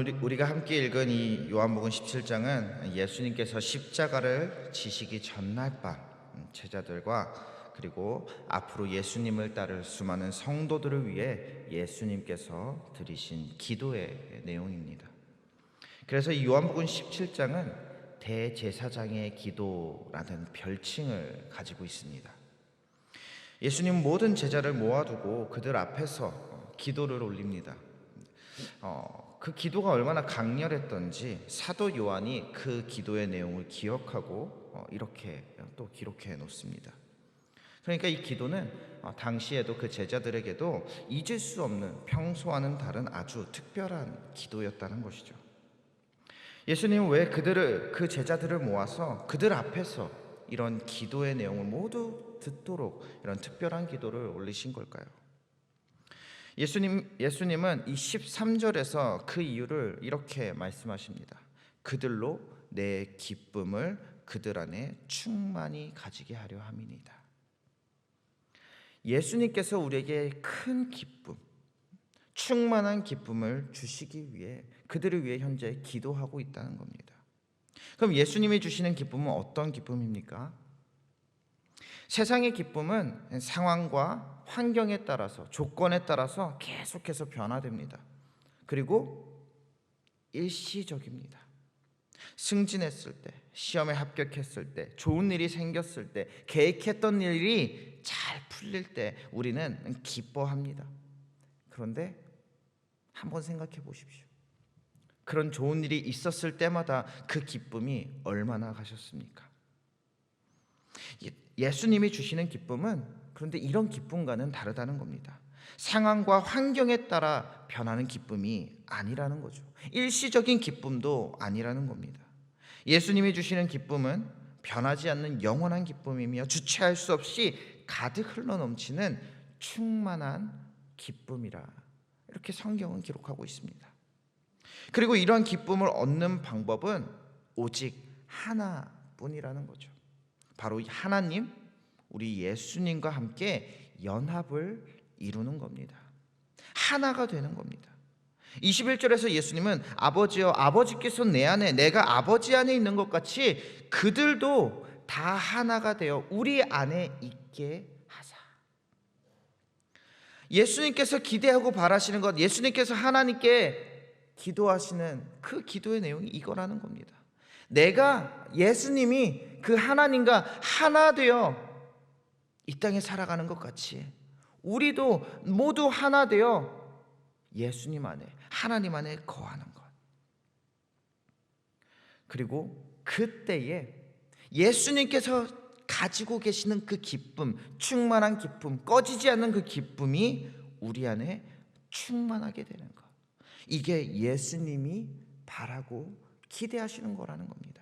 오늘 우리가 함께 읽은 이 요한복음 17장은 예수님께서 십자가를 지시기 전날 밤 제자들과 그리고 앞으로 예수님을 따를 수많은 성도들을 위해 예수님께서 드리신 기도의 내용입니다. 그래서 이 요한복음 17장은 대제사장의 기도라는 별칭을 가지고 있습니다. 예수님 모든 제자를 모아두고 그들 앞에서 기도를 올립니다. 그 기도가 얼마나 강렬했던지 사도 요한이 그 기도의 내용을 기억하고 이렇게 또 기록해 놓습니다. 그러니까 이 기도는 당시에도 그 제자들에게도 잊을 수 없는 평소와는 다른 아주 특별한 기도였다는 것이죠. 예수님은 왜 그 제자들을 모아서 그들 앞에서 이런 기도의 내용을 모두 듣도록 이런 특별한 기도를 올리신 걸까요? 예수님은 이 13절에서 그 이유를 이렇게 말씀하십니다. 그들로 내 기쁨을 그들 안에 충만히 가지게 하려 함이니이다. 예수님께서 우리에게 큰 기쁨, 충만한 기쁨을 주시기 위해 그들을 위해 현재 기도하고 있다는 겁니다. 그럼 예수님이 주시는 기쁨은 어떤 기쁨입니까? 세상의 기쁨은 상황과 환경에 따라서, 조건에 따라서 계속해서 변화됩니다. 그리고 일시적입니다. 승진했을 때, 시험에 합격했을 때, 좋은 일이 생겼을 때, 계획했던 일이 잘 풀릴 때 우리는 기뻐합니다. 그런데 한번 생각해 보십시오. 그런 좋은 일이 있었을 때마다 그 기쁨이 얼마나 가셨습니까? 예수님이 주시는 기쁨은 그런데 이런 기쁨과는 다르다는 겁니다. 상황과 환경에 따라 변하는 기쁨이 아니라는 거죠. 일시적인 기쁨도 아니라는 겁니다. 예수님이 주시는 기쁨은 변하지 않는 영원한 기쁨이며 주체할 수 없이 가득 흘러넘치는 충만한 기쁨이라 이렇게 성경은 기록하고 있습니다. 그리고 이러한 기쁨을 얻는 방법은 오직 하나뿐이라는 거죠. 바로 하나님, 우리 예수님과 함께 연합을 이루는 겁니다. 하나가 되는 겁니다. 21절에서 예수님은 아버지여 아버지께서 내 안에 내가 아버지 안에 있는 것 같이 그들도 다 하나가 되어 우리 안에 있게 하사. 예수님께서 기대하고 바라시는 것, 예수님께서 하나님께 기도하시는 그 기도의 내용이 이거라는 겁니다. 내가 예수님이 그 하나님과 하나 되어 이 땅에 살아가는 것 같이 우리도 모두 하나 되어 예수님 안에 하나님 안에 거하는 것. 그리고 그때에 예수님께서 가지고 계시는 그 기쁨, 충만한 기쁨, 꺼지지 않는 그 기쁨이 우리 안에 충만하게 되는 것. 이게 예수님이 바라고 기대하시는 거라는 겁니다.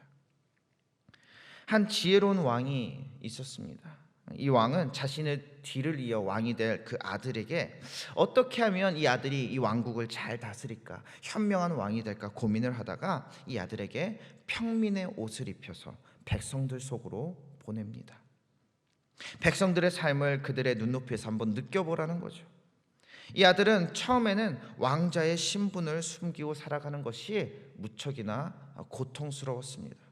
한 지혜로운 왕이 있었습니다. 이 왕은 자신의 뒤를 이어 왕이 될 그 아들에게 어떻게 하면 이 아들이 이 왕국을 잘 다스릴까, 현명한 왕이 될까 고민을 하다가 이 아들에게 평민의 옷을 입혀서 백성들 속으로 보냅니다. 백성들의 삶을 그들의 눈높이에서 한번 느껴보라는 거죠. 이 아들은 처음에는 왕자의 신분을 숨기고 살아가는 것이 무척이나 고통스러웠습니다.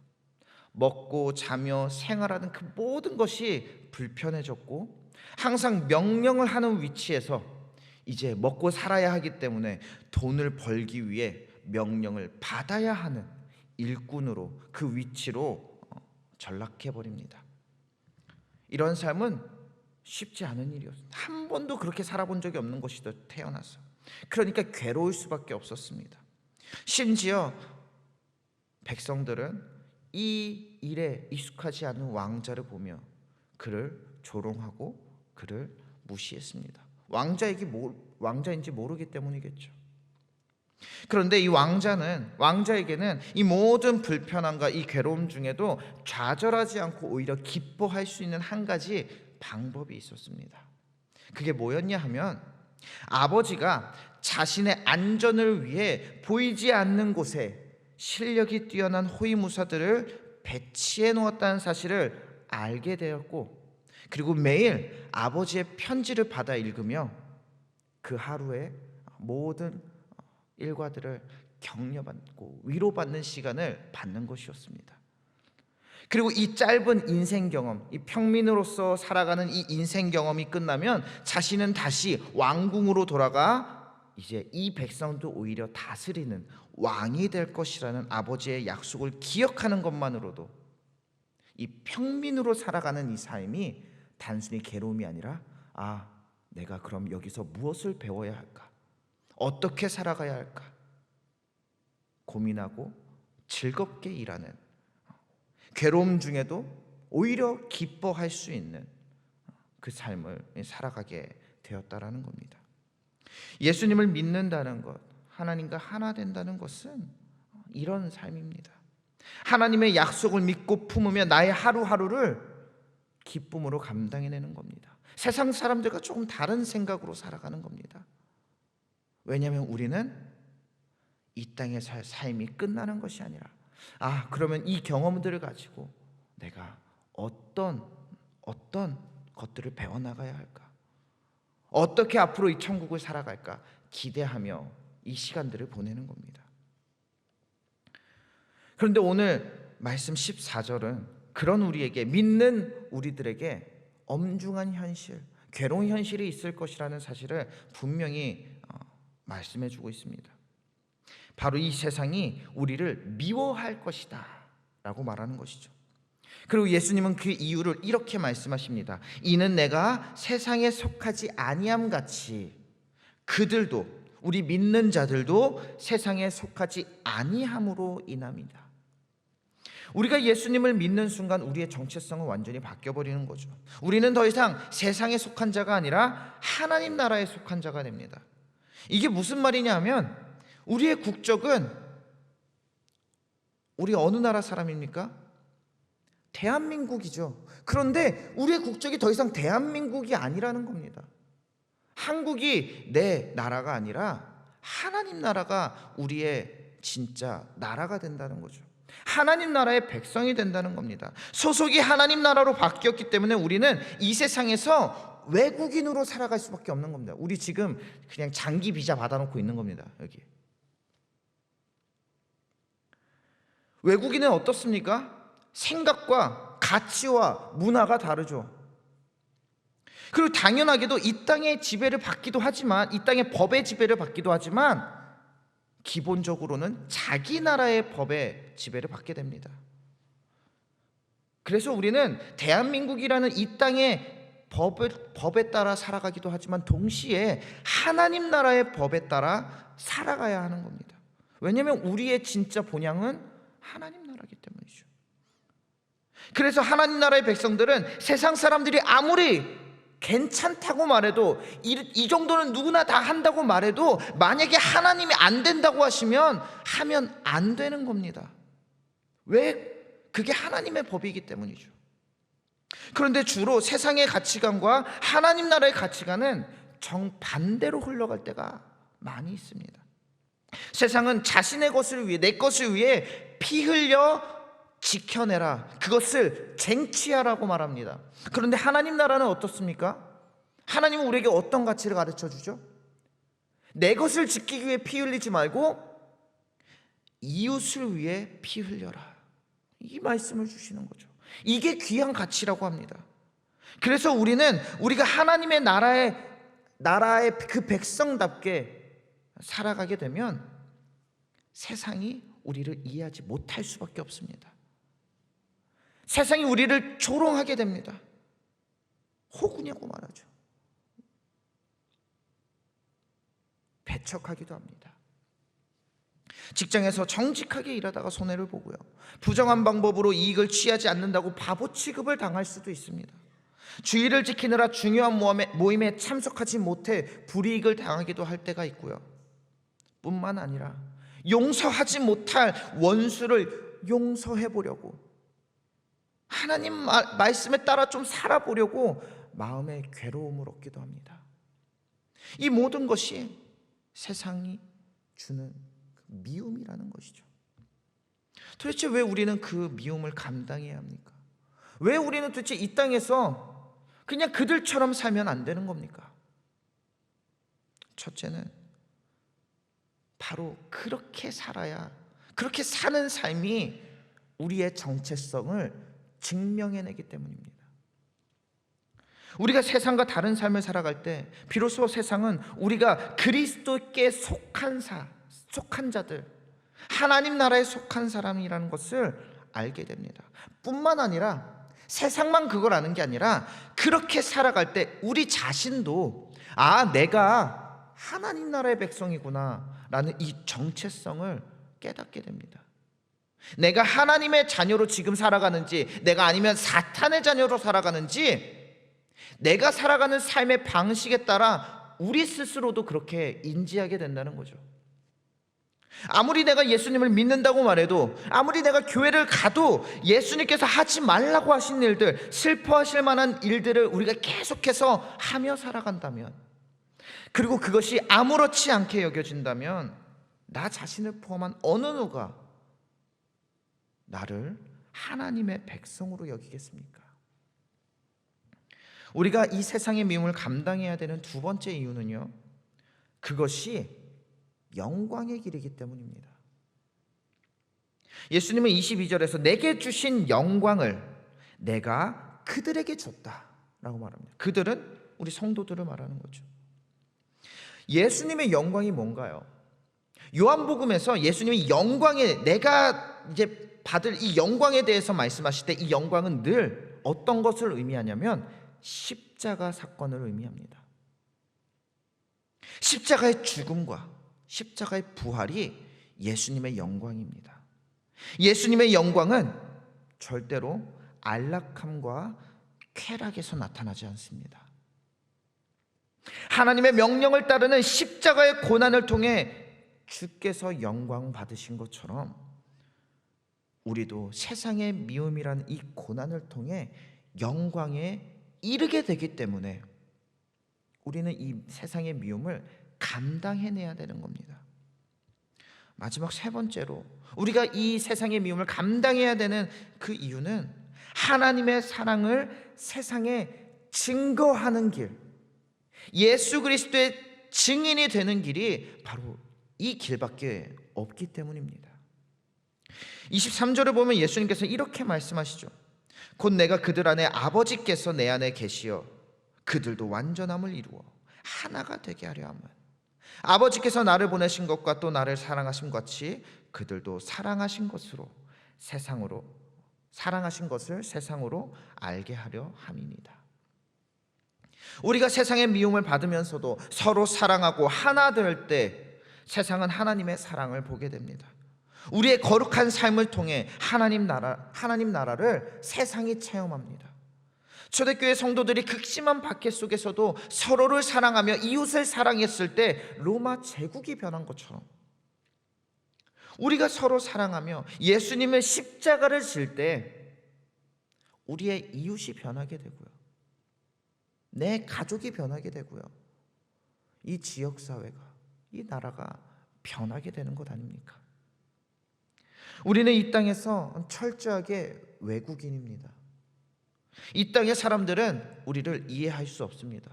먹고 자며 생활하는 그 모든 것이 불편해졌고 항상 명령을 하는 위치에서 이제 먹고 살아야 하기 때문에 돈을 벌기 위해 명령을 받아야 하는 일꾼으로 그 위치로 전락해 버립니다. 이런 삶은 쉽지 않은 일이었습니다. 한 번도 그렇게 살아본 적이 없는 것이다, 태어나서. 그러니까 괴로울 수밖에 없었습니다. 심지어 백성들은 이 일에 익숙하지 않은 왕자를 보며 그를 조롱하고 그를 무시했습니다. 왕자인지 모르기 때문이겠죠. 그런데 이 왕자에게는 이 모든 불편함과 이 괴로움 중에도 좌절하지 않고 오히려 기뻐할 수 있는 한 가지 방법이 있었습니다. 그게 뭐였냐 하면 아버지가 자신의 안전을 위해 보이지 않는 곳에 실력이 뛰어난 호위무사들을 배치해 놓았다는 사실을 알게 되었고, 그리고 매일 아버지의 편지를 받아 읽으며 그 하루의 모든 일과들을 격려받고 위로받는 시간을 받는 것이었습니다. 그리고 이 짧은 인생 경험, 이 평민으로서 살아가는 이 인생 경험이 끝나면 자신은 다시 왕궁으로 돌아가 이제 이 백성도 오히려 다스리는 왕이 될 것이라는 아버지의 약속을 기억하는 것만으로도 이 평민으로 살아가는 이 삶이 단순히 괴로움이 아니라 내가 그럼 여기서 무엇을 배워야 할까? 어떻게 살아가야 할까? 고민하고 즐겁게 일하는, 괴로움 중에도 오히려 기뻐할 수 있는 그 삶을 살아가게 되었다라는 겁니다. 예수님을 믿는다는 것, 하나님과 하나 된다는 것은 이런 삶입니다. 하나님의 약속을 믿고 품으며 나의 하루하루를 기쁨으로 감당해내는 겁니다. 세상 사람들과 조금 다른 생각으로 살아가는 겁니다. 왜냐하면 우리는 이 땅의 삶이 끝나는 것이 아니라 그러면 이 경험들을 가지고 내가 어떤 것들을 배워나가야 할까? 어떻게 앞으로 이 천국을 살아갈까? 기대하며 이 시간들을 보내는 겁니다. 그런데 오늘 말씀 14절은 그런 우리에게, 믿는 우리들에게 엄중한 현실, 괴로운 현실이 있을 것이라는 사실을 분명히 말씀해 주고 있습니다. 바로 이 세상이 우리를 미워할 것이다 라고 말하는 것이죠. 그리고 예수님은 그 이유를 이렇게 말씀하십니다. 이는 내가 세상에 속하지 아니함 같이 그들도, 우리 믿는 자들도 세상에 속하지 아니함으로 인함이다. 우리가 예수님을 믿는 순간 우리의 정체성은 완전히 바뀌어버리는 거죠. 우리는 더 이상 세상에 속한 자가 아니라 하나님 나라에 속한 자가 됩니다. 이게 무슨 말이냐 하면 우리의 국적은 우리 어느 나라 사람입니까? 대한민국이죠. 그런데 우리의 국적이 더 이상 대한민국이 아니라는 겁니다. 한국이 내 나라가 아니라 하나님 나라가 우리의 진짜 나라가 된다는 거죠. 하나님 나라의 백성이 된다는 겁니다. 소속이 하나님 나라로 바뀌었기 때문에 우리는 이 세상에서 외국인으로 살아갈 수밖에 없는 겁니다. 우리 지금 그냥 장기 비자 받아놓고 있는 겁니다. 여기 외국인은 어떻습니까? 생각과 가치와 문화가 다르죠. 그리고 당연하게도 이 땅의 지배를 받기도 하지만, 이 땅의 법의 지배를 받기도 하지만 기본적으로는 자기 나라의 법의 지배를 받게 됩니다. 그래서 우리는 대한민국이라는 이 땅의 법에 따라 살아가기도 하지만 동시에 하나님 나라의 법에 따라 살아가야 하는 겁니다. 왜냐하면 우리의 진짜 본향은 하나님 나라이기 때문이죠. 그래서 하나님 나라의 백성들은 세상 사람들이 아무리 괜찮다고 말해도, 이 정도는 누구나 다 한다고 말해도 만약에 하나님이 안 된다고 하시면 하면 안 되는 겁니다. 왜? 그게 하나님의 법이기 때문이죠. 그런데 주로 세상의 가치관과 하나님 나라의 가치관은 정반대로 흘러갈 때가 많이 있습니다. 세상은 자신의 것을 위해, 내 것을 위해 피 흘려 지켜내라, 그것을 쟁취하라고 말합니다. 그런데 하나님 나라는 어떻습니까? 하나님은 우리에게 어떤 가치를 가르쳐 주죠? 내 것을 지키기 위해 피 흘리지 말고 이웃을 위해 피 흘려라, 이 말씀을 주시는 거죠. 이게 귀한 가치라고 합니다. 그래서 우리가 하나님의 나라의 그 백성답게 살아가게 되면 세상이 우리를 이해하지 못할 수밖에 없습니다. 세상이 우리를 조롱하게 됩니다. 호구냐고 말하죠. 배척하기도 합니다. 직장에서 정직하게 일하다가 손해를 보고요, 부정한 방법으로 이익을 취하지 않는다고 바보 취급을 당할 수도 있습니다. 주의를 지키느라 중요한 모임에 참석하지 못해 불이익을 당하기도 할 때가 있고요, 뿐만 아니라 용서하지 못할 원수를 용서해 보려고, 하나님 말씀에 따라 좀 살아보려고 마음의 괴로움을 얻기도 합니다. 이 모든 것이 세상이 주는 미움이라는 것이죠. 도대체 왜 우리는 그 미움을 감당해야 합니까? 왜 우리는 도대체 이 땅에서 그냥 그들처럼 살면 안 되는 겁니까? 첫째는 바로 그렇게 살아야, 그렇게 사는 삶이 우리의 정체성을 증명해내기 때문입니다. 우리가 세상과 다른 삶을 살아갈 때 비로소 세상은 우리가 그리스도께 속한 자들, 하나님 나라에 속한 사람이라는 것을 알게 됩니다. 뿐만 아니라 세상만 그걸 아는 게 아니라 그렇게 살아갈 때 우리 자신도 내가 하나님 나라의 백성이구나 라는 이 정체성을 깨닫게 됩니다. 내가 하나님의 자녀로 지금 살아가는지, 내가 아니면 사탄의 자녀로 살아가는지, 내가 살아가는 삶의 방식에 따라 우리 스스로도 그렇게 인지하게 된다는 거죠. 아무리 내가 예수님을 믿는다고 말해도, 아무리 내가 교회를 가도 예수님께서 하지 말라고 하신 일들, 슬퍼하실 만한 일들을 우리가 계속해서 하며 살아간다면, 그리고 그것이 아무렇지 않게 여겨진다면 나 자신을 포함한 어느 누가 나를 하나님의 백성으로 여기겠습니까? 우리가 이 세상의 미움을 감당해야 되는 두 번째 이유는요, 그것이 영광의 길이기 때문입니다. 예수님은 22절에서 내게 주신 영광을 내가 그들에게 줬다라고 말합니다. 그들은 우리 성도들을 말하는 거죠. 예수님의 영광이 뭔가요? 요한복음에서 예수님이 영광에, 내가 이제 받을 이 영광에 대해서 말씀하실 때 이 영광은 늘 어떤 것을 의미하냐면 십자가 사건을 의미합니다. 십자가의 죽음과 십자가의 부활이 예수님의 영광입니다. 예수님의 영광은 절대로 안락함과 쾌락에서 나타나지 않습니다. 하나님의 명령을 따르는 십자가의 고난을 통해 주께서 영광 받으신 것처럼 우리도 세상의 미움이라는 이 고난을 통해 영광에 이르게 되기 때문에 우리는 이 세상의 미움을 감당해내야 되는 겁니다. 마지막 세 번째로 우리가 이 세상의 미움을 감당해야 되는 그 이유는 하나님의 사랑을 세상에 증거하는 길, 예수 그리스도의 증인이 되는 길이 바로 이 길밖에 없기 때문입니다. 23절을 보면 예수님께서 이렇게 말씀하시죠. 곧 내가 그들 안에 아버지께서 내 안에 계시어 그들도 완전함을 이루어 하나가 되게 하려 함은 아버지께서 나를 보내신 것과 또 나를 사랑하신 같이 그들도 사랑하신 것을 세상으로 알게 하려 함이니이다. 우리가 세상의 미움을 받으면서도 서로 사랑하고 하나 될 때 세상은 하나님의 사랑을 보게 됩니다. 우리의 거룩한 삶을 통해 하나님 나라를 세상이 체험합니다. 초대교회 성도들이 극심한 박해 속에서도 서로를 사랑하며 이웃을 사랑했을 때 로마 제국이 변한 것처럼 우리가 서로 사랑하며 예수님의 십자가를 질 때 우리의 이웃이 변하게 되고요, 내 가족이 변하게 되고요, 이 지역사회가, 이 나라가 변하게 되는 것 아닙니까? 우리는 이 땅에서 철저하게 외국인입니다. 이 땅의 사람들은 우리를 이해할 수 없습니다.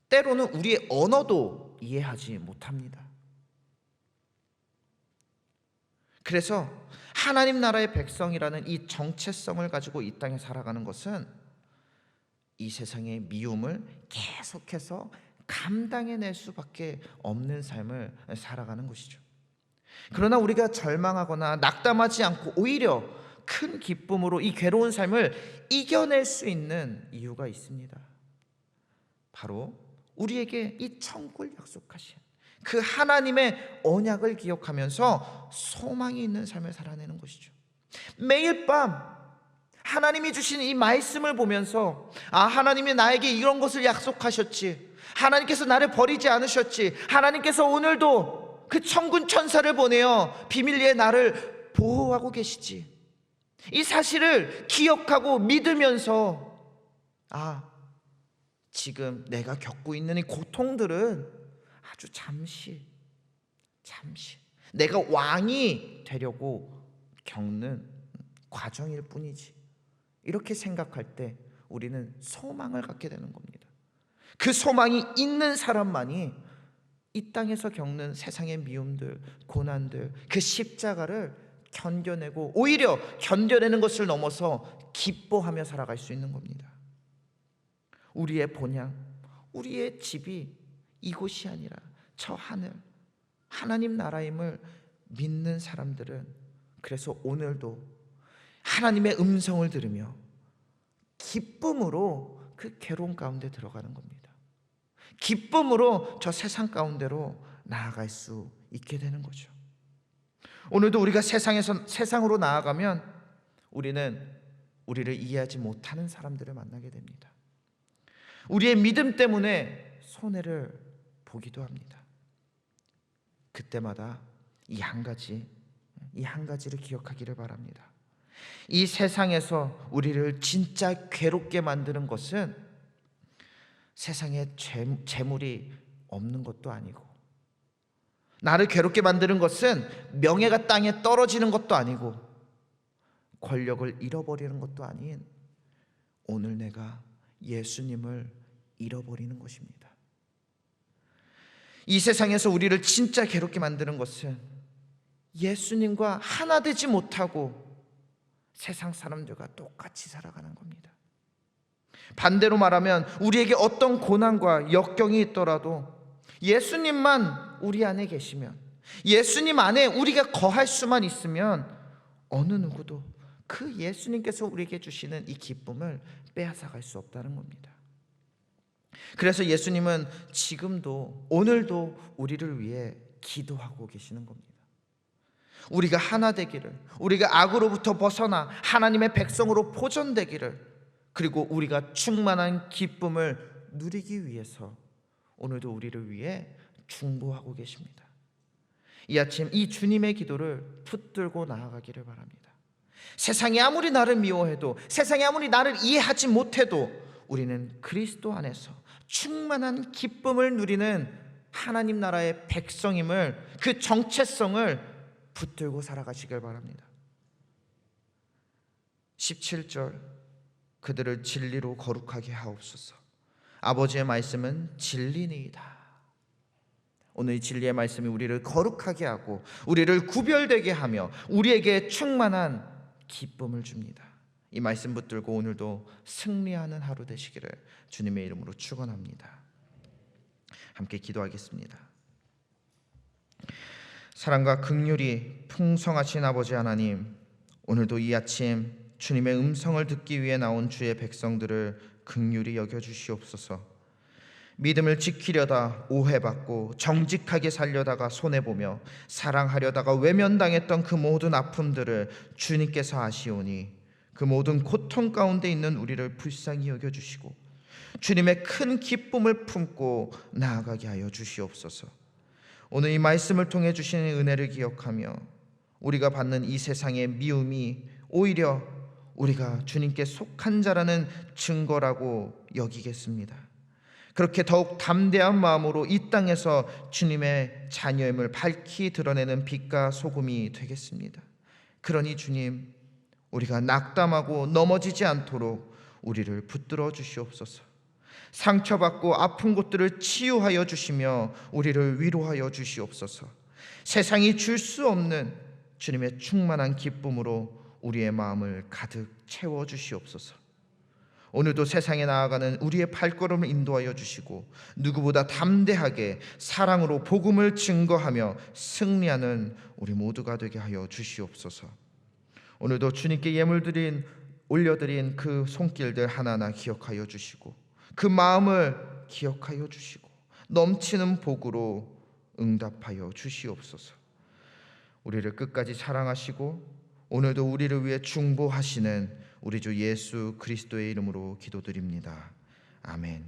때로는 우리의 언어도 이해하지 못합니다. 그래서 하나님 나라의 백성이라는 이 정체성을 가지고 이 땅에 살아가는 것은 이 세상의 미움을 계속해서 감당해낼 수밖에 없는 삶을 살아가는 것이죠. 그러나 우리가 절망하거나 낙담하지 않고 오히려 큰 기쁨으로 이 괴로운 삶을 이겨낼 수 있는 이유가 있습니다. 바로 우리에게 이 천국을 약속하신 그 하나님의 언약을 기억하면서 소망이 있는 삶을 살아내는 것이죠. 매일 밤 하나님이 주신 이 말씀을 보면서 하나님이 나에게 이런 것을 약속하셨지, 하나님께서 나를 버리지 않으셨지, 하나님께서 오늘도 그 천군 천사를 보내어 비밀리에 나를 보호하고 계시지, 이 사실을 기억하고 믿으면서 지금 내가 겪고 있는 이 고통들은 아주 잠시 내가 왕이 되려고 겪는 과정일 뿐이지, 이렇게 생각할 때 우리는 소망을 갖게 되는 겁니다. 그 소망이 있는 사람만이 이 땅에서 겪는 세상의 미움들, 고난들, 그 십자가를 견뎌내고 오히려 견뎌내는 것을 넘어서 기뻐하며 살아갈 수 있는 겁니다. 우리의 본향, 우리의 집이 이곳이 아니라 저 하늘, 하나님 나라임을 믿는 사람들은 그래서 오늘도 하나님의 음성을 들으며 기쁨으로 그 괴로움 가운데 들어가는 겁니다. 기쁨으로 저 세상 가운데로 나아갈 수 있게 되는 거죠. 오늘도 우리가 세상으로 나아가면 우리는 우리를 이해하지 못하는 사람들을 만나게 됩니다. 우리의 믿음 때문에 손해를 보기도 합니다. 그때마다 이 한 가지를 기억하기를 바랍니다. 이 세상에서 우리를 진짜 괴롭게 만드는 것은 세상에 재물이 없는 것도 아니고, 나를 괴롭게 만드는 것은 명예가 땅에 떨어지는 것도 아니고, 권력을 잃어버리는 것도 아닌 오늘 내가 예수님을 잃어버리는 것입니다. 이 세상에서 우리를 진짜 괴롭게 만드는 것은 예수님과 하나 되지 못하고 세상 사람들과 똑같이 살아가는 겁니다. 반대로 말하면 우리에게 어떤 고난과 역경이 있더라도 예수님만 우리 안에 계시면, 예수님 안에 우리가 거할 수만 있으면 어느 누구도 그 예수님께서 우리에게 주시는 이 기쁨을 빼앗아갈 수 없다는 겁니다. 그래서 예수님은 지금도 오늘도 우리를 위해 기도하고 계시는 겁니다. 우리가 하나 되기를, 우리가 악으로부터 벗어나 하나님의 백성으로 보존되기를, 그리고 우리가 충만한 기쁨을 누리기 위해서 오늘도 우리를 위해 중보하고 계십니다. 이 아침 이 주님의 기도를 붙들고 나아가기를 바랍니다. 세상이 아무리 나를 미워해도, 세상이 아무리 나를 이해하지 못해도 우리는 그리스도 안에서 충만한 기쁨을 누리는 하나님 나라의 백성임을, 그 정체성을 붙들고 살아가시길 바랍니다. 17절, 그들을 진리로 거룩하게 하옵소서. 아버지의 말씀은 진리니이다. 오늘 이 진리의 말씀이 우리를 거룩하게 하고 우리를 구별되게 하며 우리에게 충만한 기쁨을 줍니다. 이 말씀 붙들고 오늘도 승리하는 하루 되시기를 주님의 이름으로 축원합니다. 함께 기도하겠습니다. 사랑과 긍휼이 풍성하신 아버지 하나님, 오늘도 이 아침 주님의 음성을 듣기 위해 나온 주의 백성들을 긍휼히 여겨주시옵소서. 믿음을 지키려다 오해받고 정직하게 살려다가 손해보며 사랑하려다가 외면당했던 그 모든 아픔들을 주님께서 아시오니 그 모든 고통 가운데 있는 우리를 불쌍히 여겨주시고 주님의 큰 기쁨을 품고 나아가게 하여 주시옵소서. 오늘 이 말씀을 통해 주시는 은혜를 기억하며 우리가 받는 이 세상의 미움이 오히려 우리가 주님께 속한 자라는 증거라고 여기겠습니다. 그렇게 더욱 담대한 마음으로 이 땅에서 주님의 자녀임을 밝히 드러내는 빛과 소금이 되겠습니다. 그러니 주님, 우리가 낙담하고 넘어지지 않도록 우리를 붙들어 주시옵소서. 상처받고 아픈 곳들을 치유하여 주시며 우리를 위로하여 주시옵소서. 세상이 줄 수 없는 주님의 충만한 기쁨으로 우리의 마음을 가득 채워 주시옵소서. 오늘도 세상에 나아가는 우리의 발걸음을 인도하여 주시고 누구보다 담대하게 사랑으로 복음을 증거하며 승리하는 우리 모두가 되게 하여 주시옵소서. 오늘도 주님께 예물 올려드린 그 손길들 하나하나 기억하여 주시고 그 마음을 기억하여 주시고 넘치는 복으로 응답하여 주시옵소서. 우리를 끝까지 사랑하시고 오늘도 우리를 위해 중보하시는 우리 주 예수 그리스도의 이름으로 기도드립니다. 아멘.